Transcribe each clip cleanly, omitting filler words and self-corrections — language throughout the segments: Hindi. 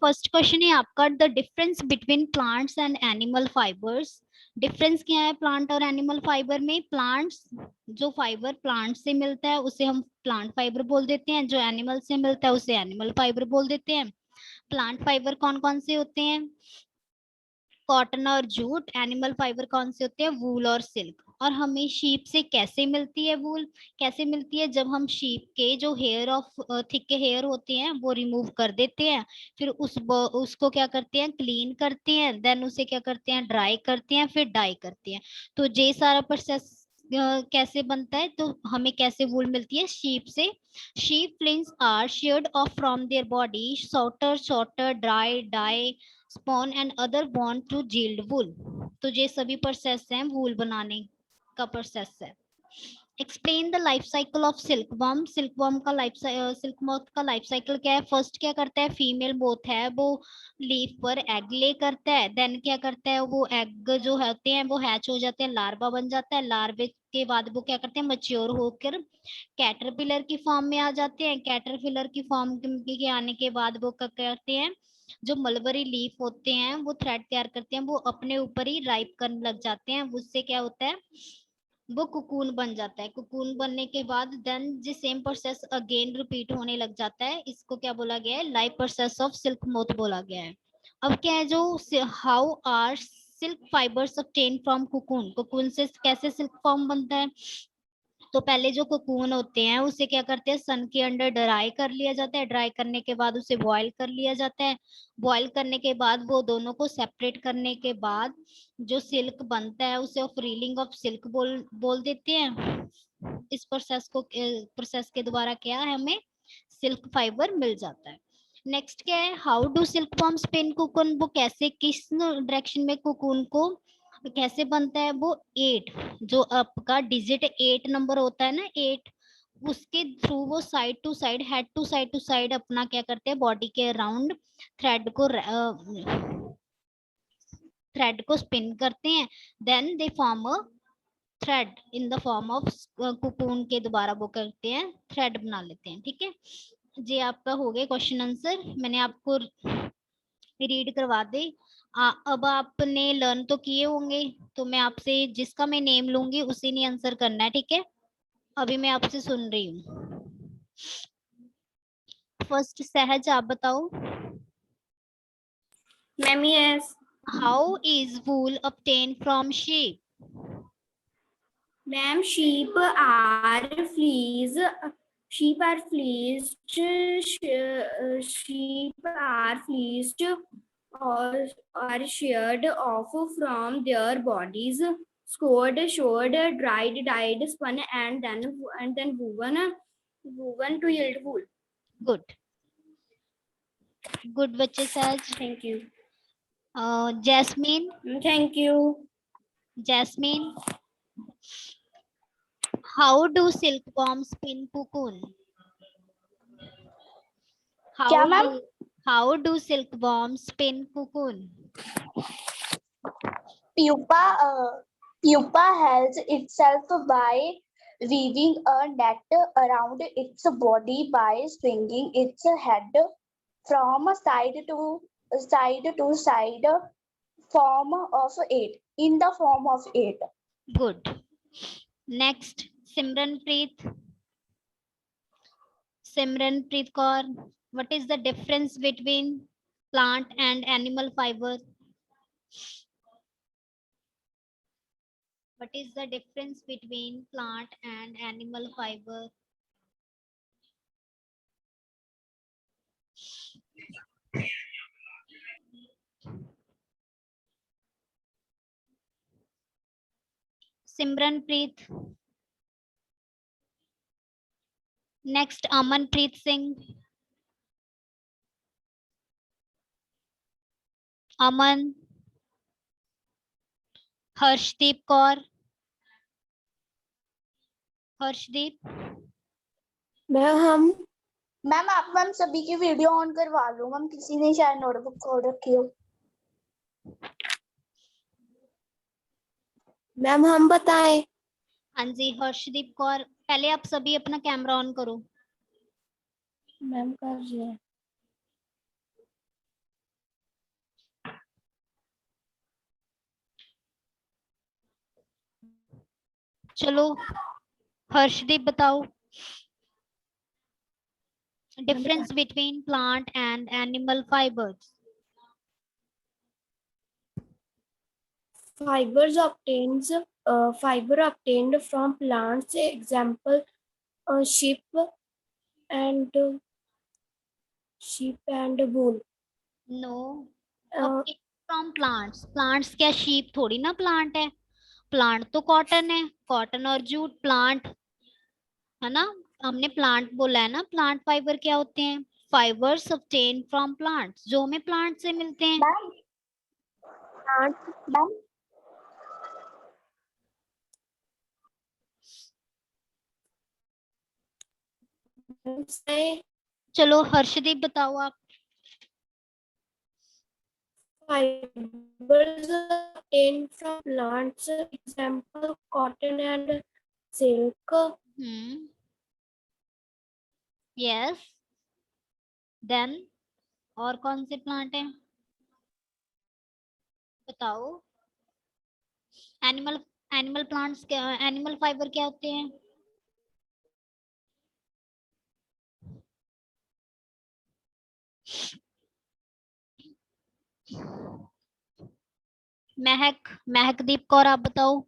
फर्स्ट क्वेश्चन है आपका, the difference between plants and animal fibres. Difference क्या है प्लांट और एनिमल फाइबर में? प्लांट्स, जो फाइबर प्लांट से मिलता है उसे हम प्लांट फाइबर बोल देते हैं, जो एनिमल से मिलता है उसे एनिमल फाइबर बोल देते हैं। प्लांट फाइबर कौन कौन से होते हैं? कॉटन और जूट। एनिमल फाइबर कौन से होते हैं? वूल और सिल्क। और हमें शीप से कैसे मिलती है वूल? कैसे मिलती है? जब हम शीप के जो हेयर ऑफ थिक के हेयर होते हैं वो रिमूव कर देते हैं, फिर उसको क्या करते हैं? क्लीन करते हैं, देन उसे क्या करते हैं? ड्राई करते हैं, फिर डाई करते हैं। तो ये सारा प्रोसेस कैसे बनता है? तो हमें कैसे वूल मिलती है? शीप से। Sheep fleeces are sheared off from their body, shorter shorter, dry dye, spun and other bond to yield wool. तो ये सभी प्रोसेस हैं वूल बनाने का प्रोसेस है। Explain the life cycle of silkworm. Silkworm का सिल्क मोथ का लाइफ साइकिल क्या है? फर्स्ट क्या करता है? फीमेल मोथ है वो लीफ पर एग ले करता है, देन क्या करता है? वो एग जो होते हैं वो हैच हो जाते हैं, लार्वा बन जाता है, लार्वे के बाद वो क्या करते हैं? मैच्योर होकर कैटरपिलर की फॉर्म में आ जाते हैं। कैटरपिलर की फॉर्म के आने के बाद वो क्या करते हैं? जो मलबरी लीफ होते हैं वो थ्रेड तैयार करते हैं, वो अपने ऊपर ही राइप करने लग जाते हैं। उससे क्या होता है? वो कुकून बन जाता है। कुकून बनने के बाद देन जो सेम प्रोसेस अगेन रिपीट होने लग जाता है। इसको क्या बोला गया है? Life process of silk moth बोला गया है। अब क्या है? जो how are silk fibres obtain from cocoon. Cocoon से कैसे सिल्क फॉर्म बनता है? तो पहले जो कोकून होते हैं उसे क्या करते हैं? सन के अंडर ड्राई कर लिया जाता है, ड्राई करने के बाद उसे बॉईल कर लिया जाता है। बॉईल करने के बाद वो दोनों को सेपरेट करने के बाद जो सिल्क बनता है उसे ऑफ रीलिंग ऑफ सिल्क बोल देते हैं। इस प्रोसेस के द्वारा क्या है? हमें सिल्क फाइबर मिल जाता है। नेक्स्ट क्या है? How do silk form spin cocoon. वो कैसे, किस डायरेक्शन में कुकून को कैसे बनता है? वो 8, जो आपका डिजिट 8 नंबर होता है ना, 8, उसके थ्रू वो side to side, head to side अपना क्या करते हैं? बॉडी के अराउंड थ्रेड को स्पिन करते हैं, then they form a thread in the form of cocoon के द्वारा वो करते हैं, थ्रेड बना लेते हैं। ठीक है जी, आपका हो गया क्वेश्चन आंसर। मैंने आपको रीड करवा दे। अब आपने लर्न तो किए होंगे, तो मैं आपसे जिसका मैं नेम लूंगी उसी ने आंसर करना है। ठीक है, अभी मैं आपसे सुन रही हूँ। फर्स्ट सहज, आप बताओ। Ma'am yes. How is wool obtained from sheep? Ma'am sheep are fleas. Sheep are fleeced. Sheep are fleeced or are sheared off from their bodies, scored, showed, dried, dyed, spun, and then woven to yield wool. Good good बच्चे सहज। Thank you. Jasmine. Thank you. Jasmine, how do silkworm spin cocoon? क्या How ma'am? do how do silkworms spin cocoon? Pupa, pupa helps itself by weaving a net around its body by swinging its head from side, form of eight in the form of eight. Good. Next, Simranpreet. Simranpreet Kaur. What is the difference between plant and animal fiber? What is the difference between plant and animal fiber? Simranpreet. Next, Amanpreet Singh. अमन, हर्षदीप कौर, हर्षदीप। हम मैम आप मैम सभी की वीडियो ऑन करवा लो मैम, किसी ने शायद नोटबुक खोल रखी हो। मैम हम बताएं। हाँ जी हर्षदीप कौर, पहले आप सभी अपना कैमरा ऑन करो। मैम कर रही है। चलो हर्षदीप बताओ, difference between plant and animal fibres. Fiber obtained from plants, example, sheep and wool. No, Uh, from plants. Plants क्या शीप थोड़ी ना प्लांट है, प्लांट तो कॉटन है, कॉटन और जूट प्लांट है ना। हमने प्लांट बोला है ना, प्लांट फाइबर क्या होते हैं, फाइबर्स ऑब्टेन फ्रॉम प्लांट्स, जो हमें प्लांट से मिलते हैं। मैम मैम say चलो हर्षदीप बताओ आप। fibers obtained from plants, example, cotton and silk. Yes, then और कौन से प्लांट है बताओ। एनिमल एनिमल प्लांट्स क्या, एनिमल फाइबर क्या होते हैं। महकदीप कौर आप बताओ।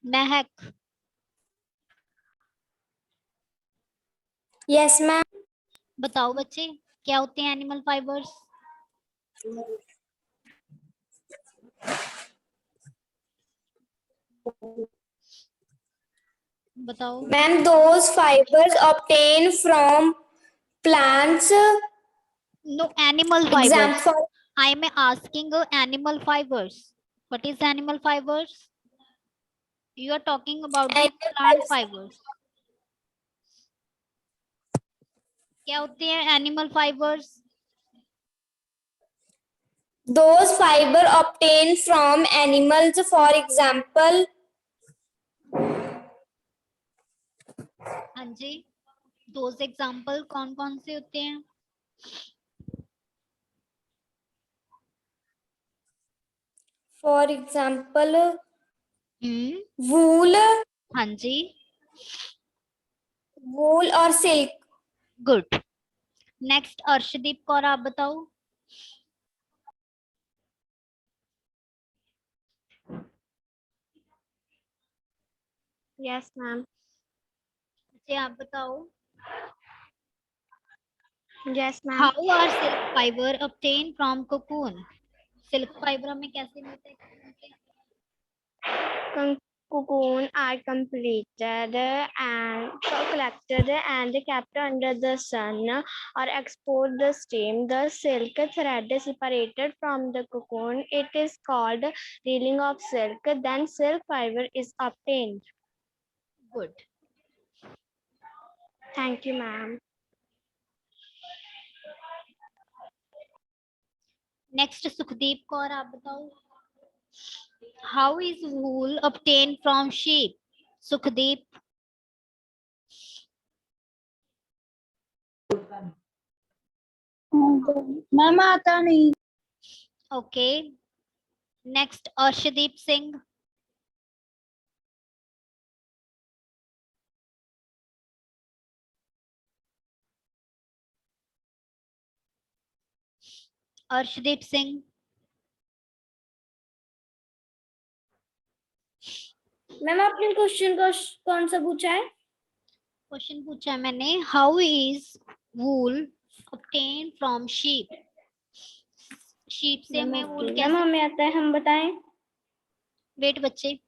महक, Yes, ma'am. बताओ बच्चे, क्या होते हैं एनिमल फाइबर्स। बताओ। Ma'am, those fibers obtained from plants, no, animal fibres. example, I am asking animal fibres, what is animal fibres. You are talking about the plant animals. Fibres. क्या होते हैं animal fibres. Those fiber obtained from animals, for example, हाँ जी, दोज एग्जाम्पल कौन कौन से होते हैं। for example, हम्म, wool, हाँ जी, wool or silk. Good. Next Arshdeep Kaur आप बताओ। Yes, ma'am. जी आप बताओ। Yes, ma'am. How are silk fibre obtained from cocoon। Silk fibre हमें कैसे मिलते हैं। Cocoon are completed and collected and kept under the sun or export the steam. The silk thread is separated from the cocoon. It is called reeling of silk. Then silk fiber is obtained. Good. Thank you, ma'am. Next Sukhdeep Kaur आप बताओ। How is wool obtained from sheep। Sukhdeep. Ma'am आता नहीं। Okay, next Arshdeep Singh. Arshdeep Singh. Ma'am आपने क्वेश्चन कौन सा पूछा है? क्वेश्चन पूछा है मैंने, how is wool obtained from sheep। Sheep से हमें वूल मैम कैसे। हमें आता है, हम बताएं। वेट बच्चे,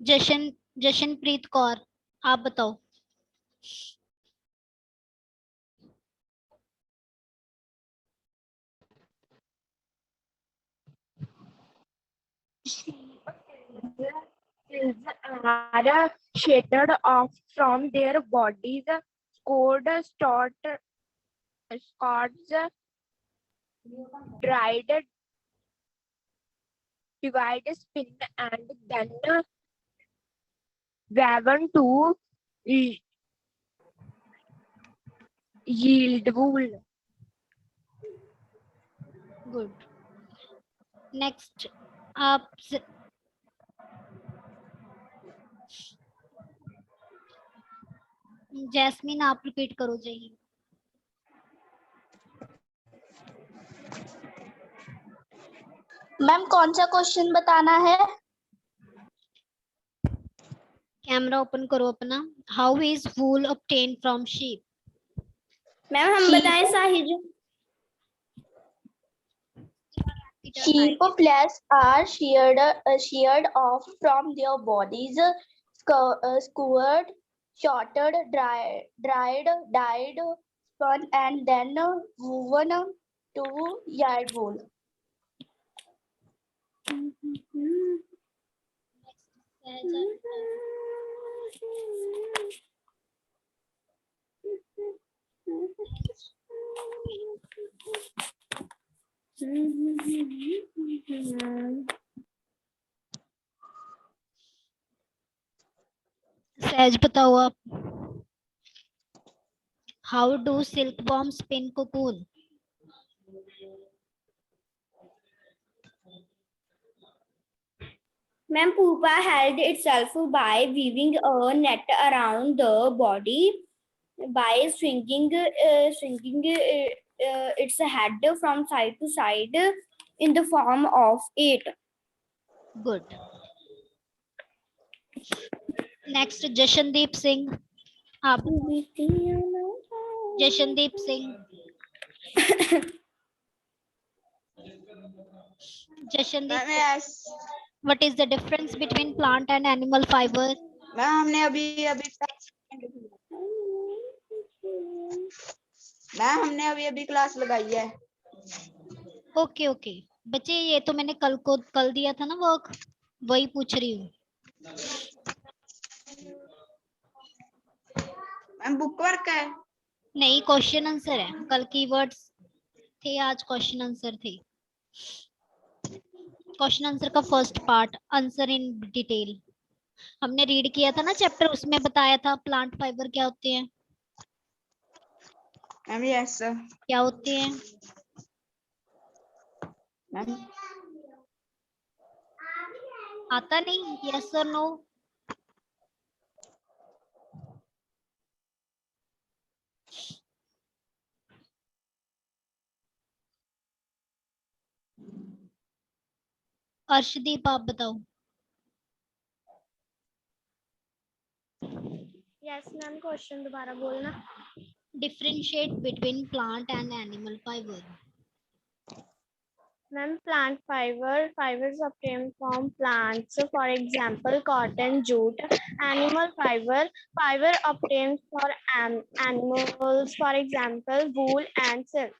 जशनप्रीत कौर, आप बताओ। are shattered off from their bodies, scorched, dried, divided, spin, and then woven to yield wool. Good. Next आप जैस्मिन, आप रिपीट करो जही। मैम कौन सा क्वेश्चन बताना है? कैमरा ओपन करो अपना। How is wool obtain from sheep? Ma'am हम बताएं साहिज। Sheep flesh are sheared off from their bodies, skewered, shorted, dried, dyed, spun, and then woven to yard wool. सहज बताओ आप। How do silkworm spin cocoon? Ma'am, pupa held itself by weaving a net around the body by swinging its head from side to side in the form of 8. गुड। नेक्स्ट जशनदीप सिंह, आप Jashandeep Singh. Jashandeep, what is the difference between plant and animal fibre? Ma'am हमने अभी क्लास लगाई है। ओके ओके बच्चे, ये तो मैंने कल दिया था ना वर्क, वही पूछ रही हूँ। मैम बुक वर्क है? नहीं, क्वेश्चन आंसर है। कल कीवर्ड्स थे, आज क्वेश्चन आंसर थे। क्वेश्चन आंसर का first part, answer in detail, हमने रीड किया था ना चैप्टर, उसमें बताया था प्लांट फाइबर क्या होते हैं। मैम यस क्या होते हैं? मैम आता नहीं? यस और नो? अर्शदीप, आप बताओ। यस मैम, क्वेश्चन दोबारा बोलना। Differentiate between plant and animal fibre. Ma'am, plant fibers obtained from plants, for example, cotton, jute. Animal fiber obtained for animals, for example, wool and silk.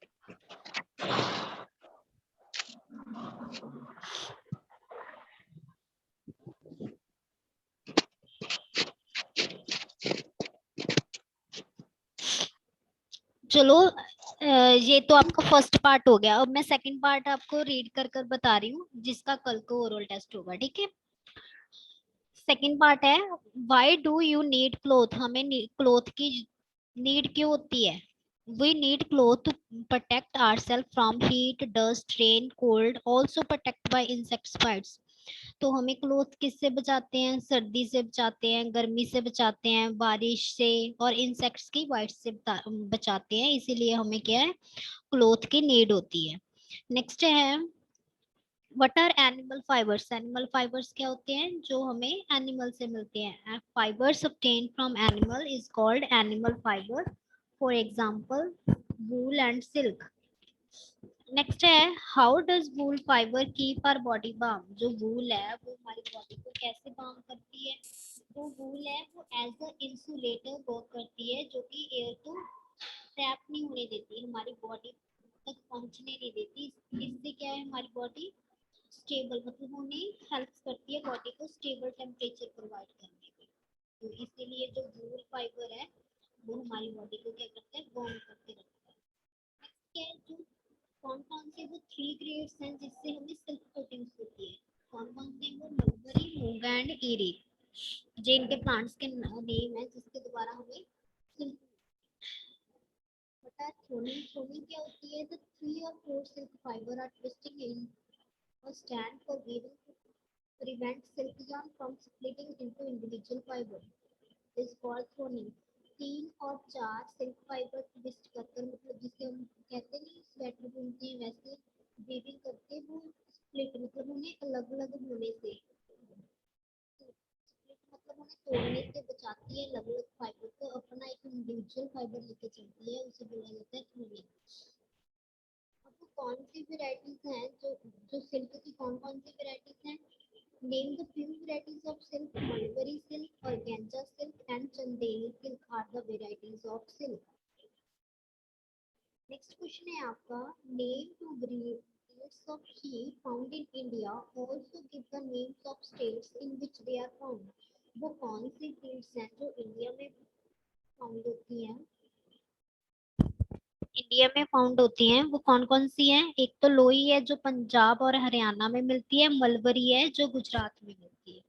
चलो, ये तो आपका फर्स्ट पार्ट हो गया। अब मैं सेकंड पार्ट आपको रीड कर कर बता रही हूँ, जिसका कल को ओरल टेस्ट होगा, ठीक है। सेकंड पार्ट है, why do you need cloth? हमें क्लोथ की नीड क्यों होती है? We need cloth to protect ourself from heat, dust, rain, cold, also protect by insects bites. तो हमें क्लोथ किससे बचाते हैं? सर्दी से बचाते हैं, गर्मी से बचाते हैं, बारिश से, और इंसेक्ट्स की बाइट से बचाते हैं। इसीलिए हमें क्या है, क्लोथ की नीड होती है। नेक्स्ट है, what are animal fibres? Animal fibres क्या होते हैं? जो हमें एनिमल से मिलते हैं। Fibres obtain from animal is called animal fibre, for example wool and silk. Next है, how does wool fibre keep our body warm? जो वूल है वो हमारी बॉडी को कैसे वार्म करती है? जो वूल है वो एज अ इंसुलेटर वर्क करती है, जो कि एयर को ट्रैप नहीं होने देती, हमारी बॉडी तक पहुंचने नहीं देती। इससे क्या है, हमारी बॉडी स्टेबल, मतलब उन्हें हेल्प करती है बॉडी को स्टेबल टेम्परेचर प्रोवाइड करने में। तो इसीलिए जो वूल फाइबर है वो हमारी बॉडी को क्या करता है, वार्म करके रखता है। नेक्स्ट क्या है, जो कौन कौन से वो 3 ग्रेड्स हैं जिससे हमें सिल्क प्रोड्यूस होती है, कौन कौन से, वो मलबरी, मूंगा एंड एरी, जो इनके प्लांट्स के नेम है जिसके द्वारा हमें सिल्क पता है। थ्रोनिंग, थ्रोनिंग क्या होती है, the 3 or 4 silk fibre are twisting in a stand for weaving to prevent silk yarn from splitting into individual fiber is called throning। 3 और 4 सिल्क फाइबर ट्विस्ट कर कर, मतलब जिसे हम कहते नहीं स्वेटर बुनते हैं वैसे वीविंग करके वो स्प्लिट, मतलब उन्हें अलग अलग होने से, स्प्लिट मतलब उन्हें तोड़ने से बचाती है, अलग अलग फाइबर को अपना एक इंडिविजुअल फाइबर लेके चलती है, उसे बोला जाता है थ्रोनिंग। अब कौन सी वेराइटीज हैं, जो जो सिल्क की कौन कौन सी वेराइटीज हैं, name the few varieties of silk। mulberry silk, organza silk and chandeli silk are the varieties of silk। Next question है आपका, name two breeds of sheep found in India, also give the names of states in which they are found। वो कौन सी breeds हैं जो इंडिया में फाउंड होती हैं, इंडिया में फाउंड होती हैं, वो कौन कौन सी हैं। एक तो लोई है जो पंजाब और हरियाणा में मिलती है, मलबरी है जो गुजरात में मिलती है।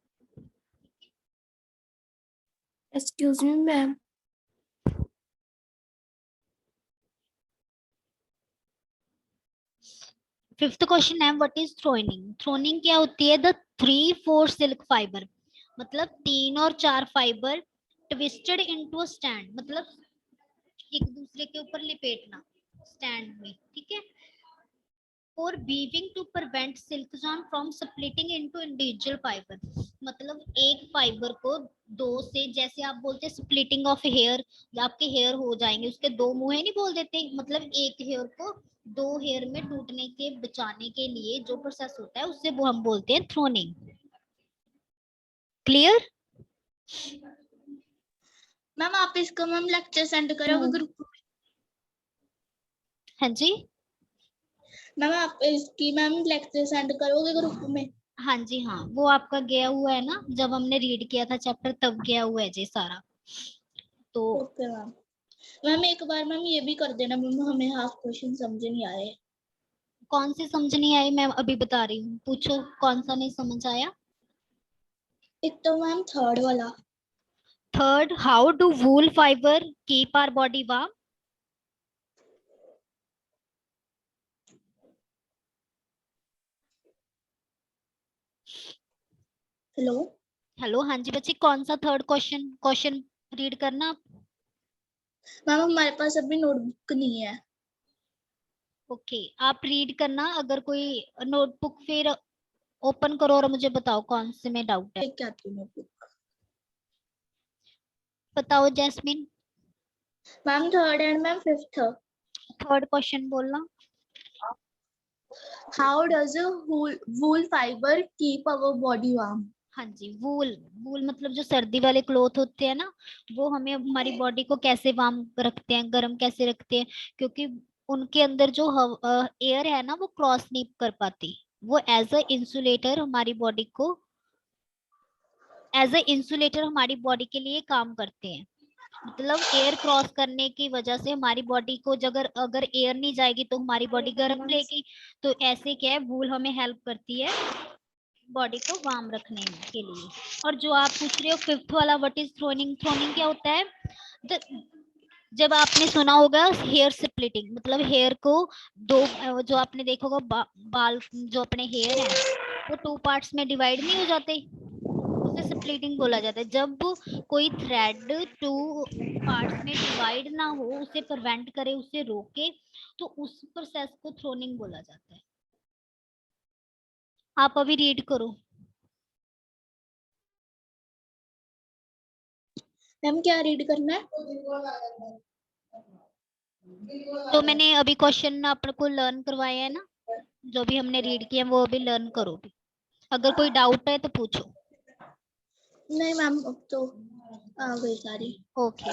Excuse me, ma'am. Fifth question है, व्हाट इज थ्रोनिंग। थ्रोनिंग क्या होती है, द 3-4 सिल्क फाइबर, मतलब 3 और 4 fibre twisted into a stand, मतलब एक दूसरे के ऊपर लिपेटना स्टैंड में, ठीक है। और weaving to prevent silk yarn from splitting into individual fibre, मतलब एक फाइबर को दो से, जैसे आप बोलते हैं स्प्लिटिंग ऑफ हेयर, आपके हेयर हो जाएंगे, उसके दो मुंह नहीं बोल देते, मतलब एक हेयर को दो हेयर में टूटने से बचाने के लिए जो प्रोसेस होता है उससे वो हम बोलते हैं थ्रोनिंग। क्लियर। मैम आप इसका मैम लेक्चर सेंड करोगे ग्रुप में? हाँ जी, मैम आप इसकी मैम लेक्चर सेंड करोगे ग्रुप में? हाँ जी, हाँ वो आपका गया हुआ है ना, जब हमने रीड किया था चैप्टर तब गया हुआ है जी सारा। तो ओके मैम। मैम एक बार मैम ये भी कर देना मैम, हमें हाफ क्वेश्चन समझ नहीं आ रहे। कौन सी समझ नहीं आई, मैं अभी बता रही हूँ, पूछो कौन सा नहीं समझ आया। एक तो मैम थर्ड वाला। Third, how do wool fibre keep our body warm. Hello hello, हाँ जी बच्चे, कौन सा थर्ड क्वेश्चन, क्वेश्चन रीड करना आप। मैम हमारे पास अभी नोटबुक नहीं है। ओके, आप रीड करना, अगर कोई नोटबुक फिर ओपन करो और मुझे बताओ कौन से में डाउट है। क्या थी नोटबुक? बताओ Jasmine. Ma'am third and ma'am fifth. Third question बोलना। How does wool fibre keep our body warm? हाँ जी, वूल, वूल मतलब जो सर्दी वाले क्लोथ होते हैं ना, वो हमें हमारी बॉडी को कैसे वार्म रखते हैं, गर्म कैसे रखते हैं, क्योंकि उनके अंदर जो एयर है ना वो क्रॉस नहीं कर पाती, वो एज अ इंसुलेटर हमारी बॉडी को, एज अ इंसुलेटर हमारी बॉडी के लिए काम करते हैं। मतलब एयर क्रॉस करने की वजह से हमारी बॉडी को अगर अगर एयर नहीं जाएगी तो हमारी बॉडी गर्म रहेगी। तो ऐसे क्या है, वूल हमें हेल्प करती है बॉडी को वार्म रखने के लिए। और जो आप पूछ रहे हो फिफ्थ वाला, व्हाट इज थ्रोनिंग। थ्रोनिंग क्या होता है, जब आपने सुना होगा हेयर स्प्लिटिंग, मतलब हेयर को दो, जो आपने देखा होगा बाल जो अपने हेयर है वो 2 पार्ट्स में डिवाइड नहीं हो जाते, उसे स्प्लिटिंग बोला जाता है। जब कोई थ्रेड 2 पार्ट्स में डिवाइड ना हो, उसे प्रिवेंट करे, उसे रोके, तो उस प्रोसेस को थ्रोनिंग बोला जाता है। आप अभी रीड करो। मैम क्या रीड करना है? तो मैंने अभी क्वेश्चन आपको लर्न करवाया है ना, जो भी हमने रीड किया वो अभी लर्न करो भी। अगर कोई डाउट है तो पूछो। नहीं मैम अब तो आ गई सारी। ओके